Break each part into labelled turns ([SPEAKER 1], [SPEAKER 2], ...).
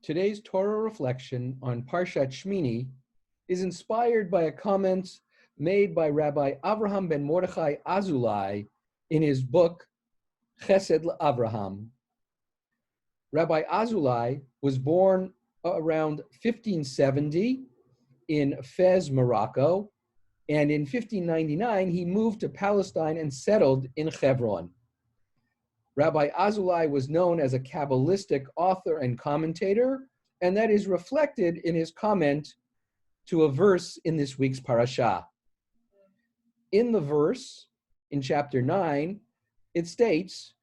[SPEAKER 1] Today's Torah reflection on Parshat Shmini is inspired by a comment made by Rabbi Avraham ben Mordechai Azulai in his book, Chesed Avraham. Rabbi Azulai was born around 1570 in Fez, Morocco, and in 1599 he moved to Palestine and settled in Hebron. Rabbi Azulai was known as a Kabbalistic author and commentator, and that is reflected in his comment to a verse in this week's Parshat. In the verse, in chapter 9, it states,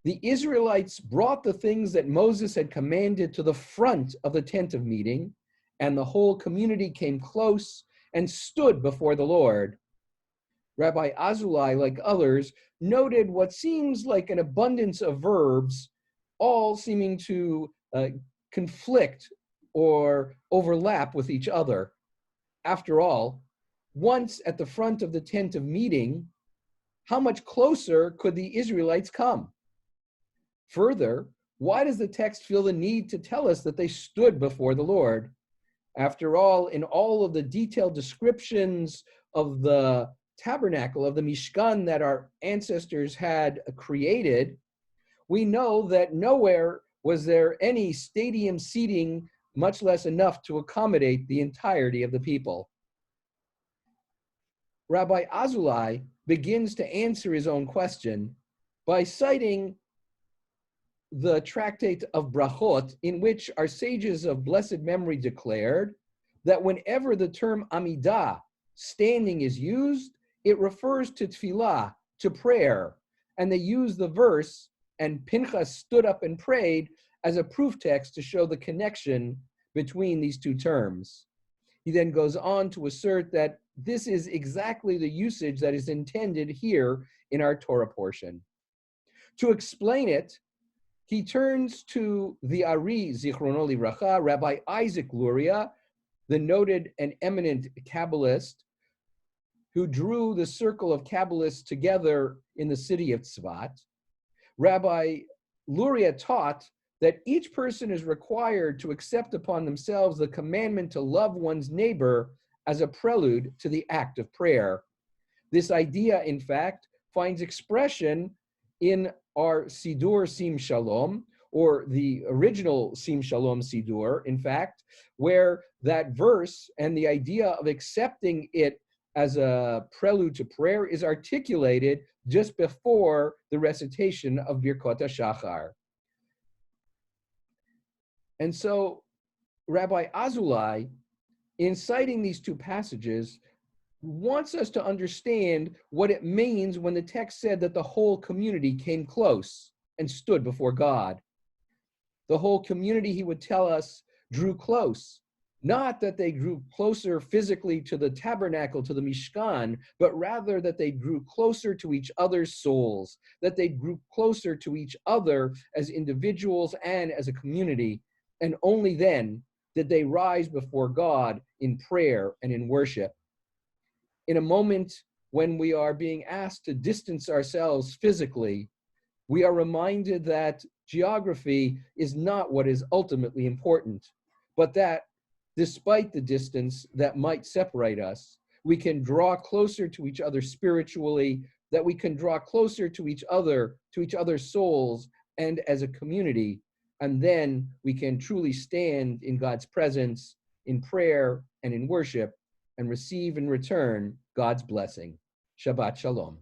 [SPEAKER 1] "The Israelites brought the things that Moses had commanded to the front of the tent of meeting, and the whole community came close and stood before the Lord." Rabbi Azulai, like others, noted what seems like an abundance of verbs, all seeming to conflict or overlap with each other. After all, once at the front of the tent of meeting, how much closer could the Israelites come? Further, why does the text feel the need to tell us that they stood before the Lord? After all, in all of the detailed descriptions of the tabernacle, of the Mishkan that our ancestors had created, we know that nowhere was there any stadium seating, much less enough to accommodate the entirety of the people. Rabbi Azulai begins to answer his own question by citing the tractate of Brachot, in which our sages of blessed memory declared that whenever the term Amidah, standing, is used, it refers to tefillah, to prayer, and they use the verse, "And Pinchas stood up and prayed," as a proof text to show the connection between these two terms. He then goes on to assert that this is exactly the usage that is intended here in our Torah portion. To explain it, he turns to the Ari, Zichrono Livracha, Rabbi Isaac Luria, the noted and eminent Kabbalist, who drew the circle of Kabbalists together in the city of Tzvat. Rabbi Luria taught that each person is required to accept upon themselves the commandment to love one's neighbor as a prelude to the act of prayer. This idea, in fact, finds expression in our Sidur Sim Shalom, or the original Sim Shalom Sidur, in fact, where that verse and the idea of accepting it as a prelude to prayer is articulated just before the recitation of Birkot HaShachar. And so Rabbi Azulai, in citing these two passages, wants us to understand what it means when the text said that the whole community came close and stood before God. The whole community, he would tell us, drew close. Not that they drew closer physically to the tabernacle, to the Mishkan, but rather that they drew closer to each other's souls, that they grew closer to each other as individuals and as a community. And only then did they rise before God in prayer and in worship. In a moment when we are being asked to distance ourselves physically, we are reminded that geography is not what is ultimately important, but that despite the distance that might separate us, we can draw closer to each other spiritually, that we can draw closer to each other's souls, and as a community, and then we can truly stand in God's presence, in prayer and in worship, and receive in return God's blessing. Shabbat Shalom.